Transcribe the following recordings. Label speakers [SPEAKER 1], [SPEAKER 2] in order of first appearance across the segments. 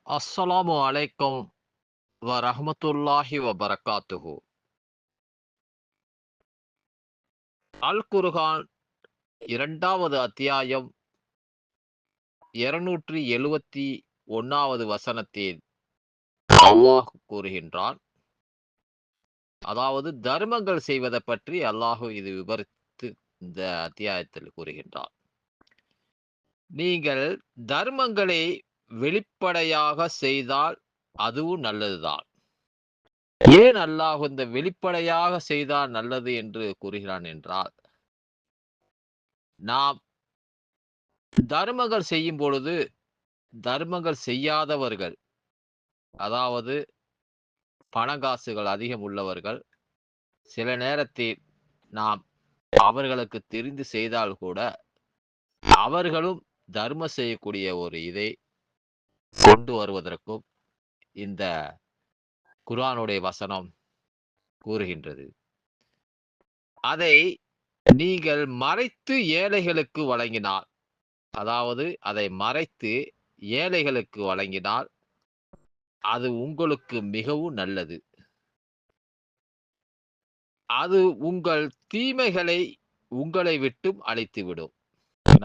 [SPEAKER 1] அஸ்ஸலாமு அலைக்கும் வரஹ்மத்துல்லாஹி வபரகாத்துஹு. அல் குர்ஆன் 2வது அத்தியாயம் 271வது வசனத்தில் அல்லாஹ் கூறுகின்றான். அதாவது தர்மங்கள் செய்வதை பற்றி அல்லாஹ் இது விவரித்து இந்த அத்தியாயத்தில் கூறுகின்றான். நீங்கள் தர்மங்களை வெளிப்படையாக செய்தால் அதுவும் நல்லதுதான். ஏன் அல்லாஹ் இந்த வெளிப்படையாக செய்தால் நல்லது என்று கூறுகிறான் என்றால், நாம் தர்மங்கள் செய்யும் பொழுது, தர்மங்கள் செய்யாதவர்கள், அதாவது பணங்காசுகள் அதிகம் உள்ளவர்கள், சில நேரத்தில் நாம் அவர்களுக்கு தெரிந்து செய்தால் கூட, அவர்களும் தர்மம் செய்யக்கூடிய ஒரு இதை கொண்டு வருவதற்கும் இந்த குர்ஆனுடைய வசனம் கூறுகின்றது. அதை நீங்கள் மறைத்து ஏழைகளுக்கு வழங்கினால், அதாவது அதை மறைத்து ஏழைகளுக்கு வழங்கினால், அது உங்களுக்கு மிகவும் நல்லது. அது உங்கள் தீமைகளை உங்களை விட்டும் அழித்துவிடும்.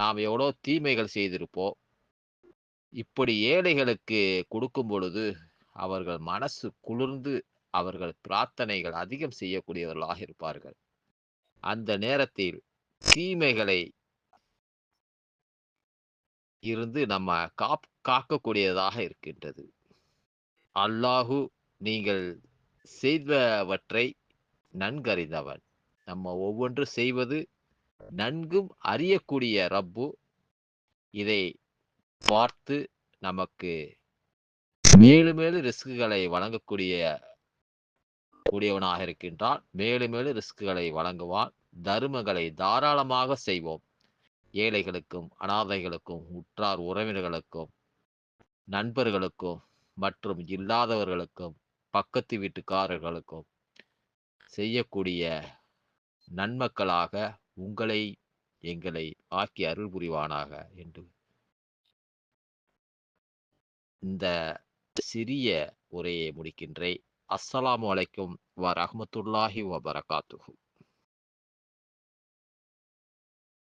[SPEAKER 1] நாம் எவ்வளோ தீமைகள் செய்திருப்போம். இப்படி ஏழைகளுக்கு கொடுக்கும் பொழுது, அவர்கள் மனசு குளிர்ந்து, அவர்கள் பிரார்த்தனைகள் அதிகம் செய்யக்கூடியவர்களாக இருப்பார்கள். அந்த நேரத்தில் தீமைகளை இருந்து நம்ம காக்கக்கூடியதாக இருக்கின்றது. அல்லாஹு நீங்கள் செய்தவற்றை நன்கறிந்தவன். நம்ம ஒவ்வொன்று செய்வது நன்கும் அறியக்கூடிய ரப்பு இதை பார்த்து நமக்கு மேலும் மேலும் ரிஸ்க்குகளை கூடியவனாக இருக்கின்றான். மேலும் மேலும் ரிஸ்க்குகளை வழங்குவான். தர்மங்களை தாராளமாக செய்வோம். ஏழைகளுக்கும், அனாதைகளுக்கும், உற்றார் உறவினர்களுக்கும், நண்பர்களுக்கும் மற்றும் இல்லாதவர்களுக்கும், பக்கத்து வீட்டுக்காரர்களுக்கும் செய்யக்கூடிய நன்மக்களாக உங்களை எங்களை ஆக்கி அருள் புரிவானாக என்று இந்த சிறிய உரையை முடிக்கின்றேன். அஸ்ஸலாமு அலைக்கும் வரஹ்மத்துல்லாஹி வபரகாத்துஹு.